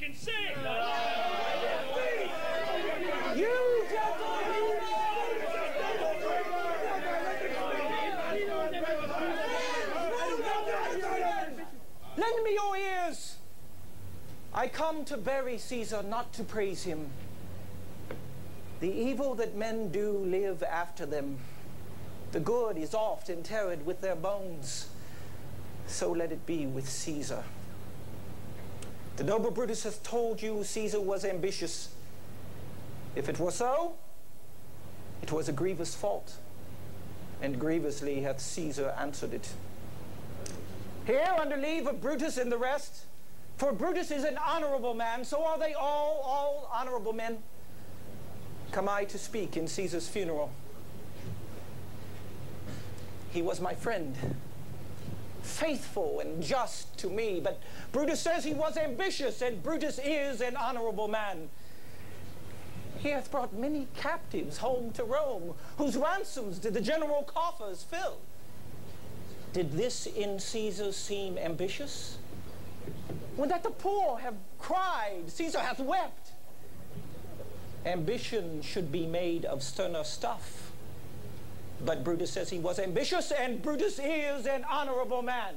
can sing. You gentlemen! Lend me your ears. I come to bury Caesar, not to praise him. The evil that men do live after them. The good is oft interred with their bones. So let it be with Caesar. The noble Brutus hath told you Caesar was ambitious. If it were so, it was a grievous fault, and grievously hath Caesar answered it. Here, under leave of Brutus and the rest, for Brutus is an honorable man, so are they all honorable men, come I to speak in Caesar's funeral. He was my friend, faithful and just to me, but Brutus says he was ambitious, and Brutus is an honorable man. He hath brought many captives home to Rome, whose ransoms did the general coffers fill. Did this in Caesar seem ambitious? When that the poor have cried, Caesar hath wept. Ambition should be made of sterner stuff. But Brutus says he was ambitious, and Brutus is an honorable man.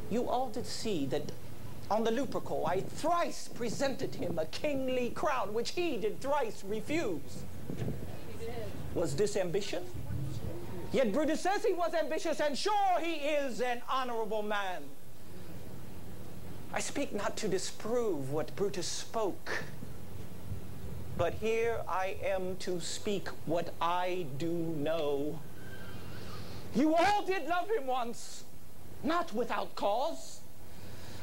You all did see that on the Lupercal I thrice presented him a kingly crown, which he did thrice refuse. Was this ambition? Yet Brutus says he was ambitious, and sure he is an honorable man. I speak not to disprove what Brutus spoke, but here I am to speak what I do know. You all did love him once, not without cause.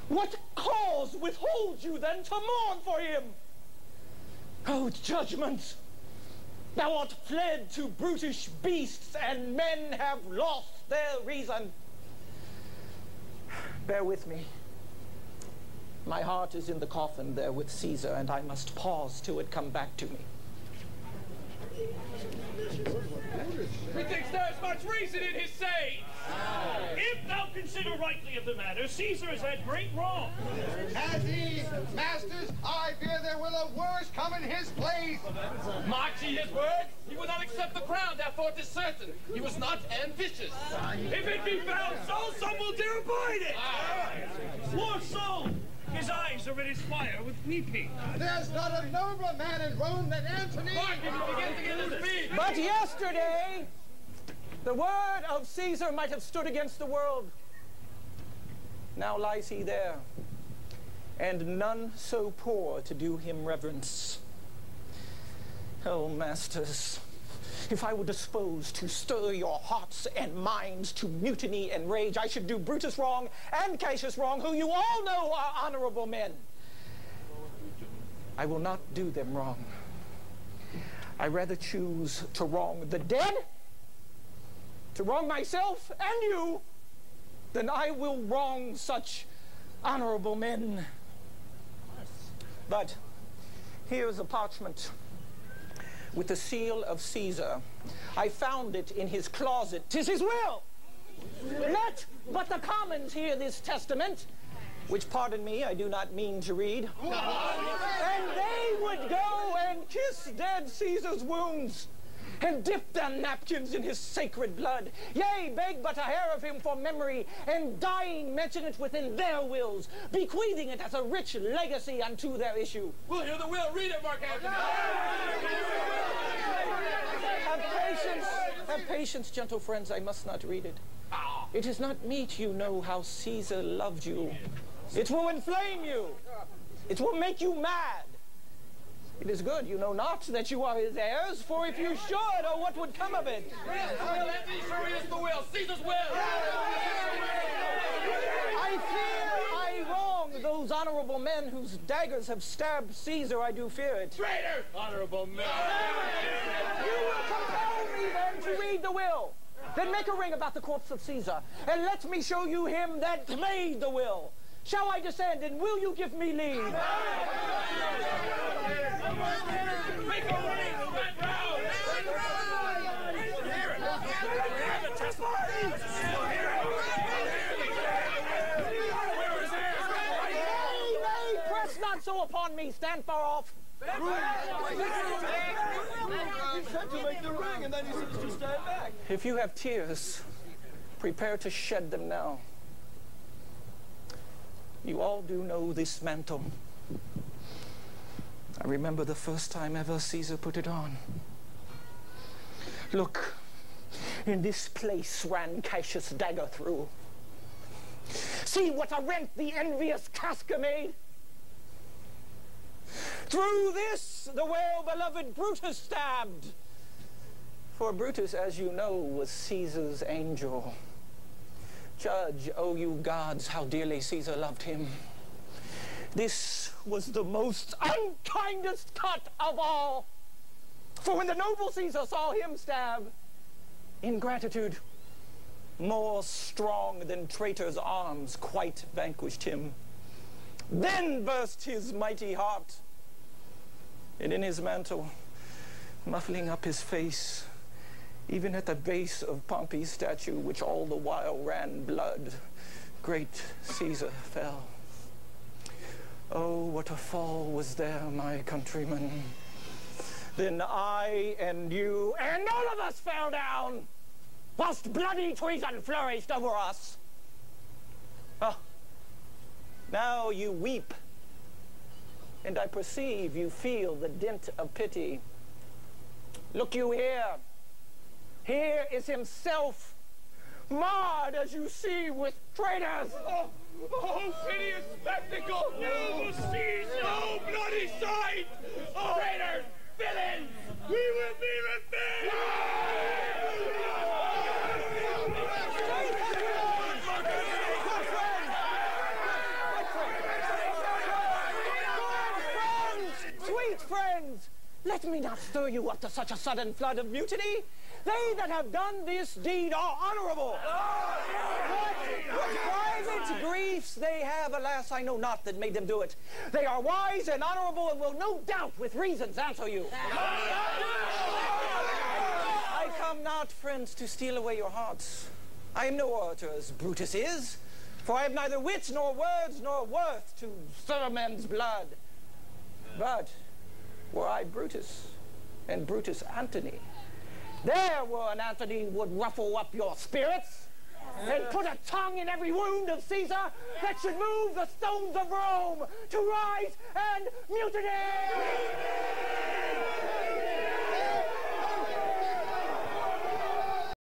What cause withholds you then to mourn for him? O judgment! Thou art fled to brutish beasts, and men have lost their reason. Bear with me. My heart is in the coffin there with Caesar, and I must pause till it come back to me. Methinks there is much reason in his saying. If thou consider rightly of the matter, Caesar has had great wrong. Has he? Masters, I fear there will a worse come in his place. Mark ye his words? He will not accept the crown, therefore 'tis certain. He was not ambitious. If it be found so, some will dare abide it. More so, his eyes are in his fire with weeping. There's not a nobler man in Rome than Antony. Mark, if you begin to get his speed. But yesterday, the word of Caesar might have stood against the world. Now lies he there, and none so poor to do him reverence. Oh, masters, if I were disposed to stir your hearts and minds to mutiny and rage, I should do Brutus wrong and Cassius wrong, who you all know are honorable men. I will not do them wrong. I rather choose to wrong the dead, to wrong myself and you, than I will wrong such honorable men. But here's a parchment with the seal of Caesar. I found it in his closet. 'Tis his will. Let but the commons hear this testament, which, pardon me, I do not mean to read. And they would go and kiss dead Caesar's wounds, and dip their napkins in his sacred blood. Yea, beg but a hair of him for memory, and dying mention it within their wills, bequeathing it as a rich legacy unto their issue. We'll hear the will. Read it, Marc Antony. Have patience, gentle friends, I must not read it. It is not meet you know how Caesar loved you. It will inflame you. It will make you mad. It is good you know not that you are his heirs, for if you should, oh, what would come of it? Will, Antony, sure is the will. Caesar's will. I fear I wrong those honorable men whose daggers have stabbed Caesar. I do fear it. Traitor! Honorable man. You will compel me then to read the will. Then make a ring about the corpse of Caesar, and let me show you him that made the will. Shall I descend, and will you give me leave? Make a ring, stand round! not so upon me. Stand far off. He said to make the ring, and then he says to stand back. If you have tears, prepare to shed them now. You all do know this mantle. I remember the first time ever Caesar put it on. Look, in this place ran Cassius' dagger through. See what a rent the envious Casca made. Through this the well-beloved Brutus stabbed. For Brutus, as you know, was Caesar's angel. Judge, O you gods, how dearly Caesar loved him. This was the most unkindest cut of all. For when the noble Caesar saw him stab, ingratitude, more strong than traitor's arms, quite vanquished him. Then burst his mighty heart, and in his mantle, muffling up his face, even at the base of Pompey's statue, which all the while ran blood, great Caesar fell. Oh, what a fall was there, my countrymen. Then I and you and all of us fell down, whilst bloody treason flourished over us. Ah, now you weep, and I perceive you feel the dint of pity. Look you here. Here is himself, marred as you see with traitors. Oh, piteous spectacle! Noble Caesar! Oh, bloody sight! Oh, traitors! Villains! We will be revenged! Sweet friends, let me not stir you up to such a sudden flood of mutiny. They that have done this deed are honorable. What private griefs they have, alas, I know not that made them do it. They are wise and honorable and will no doubt with reasons answer you. I come not, friends, to steal away your hearts. I am no orator as Brutus is, for I have neither wits nor words nor worth to stir men's blood. But were I Brutus and Brutus Antony, there were an Antony would ruffle up your spirits and put a tongue in every wound of Caesar that should move the stones of Rome to rise and mutiny!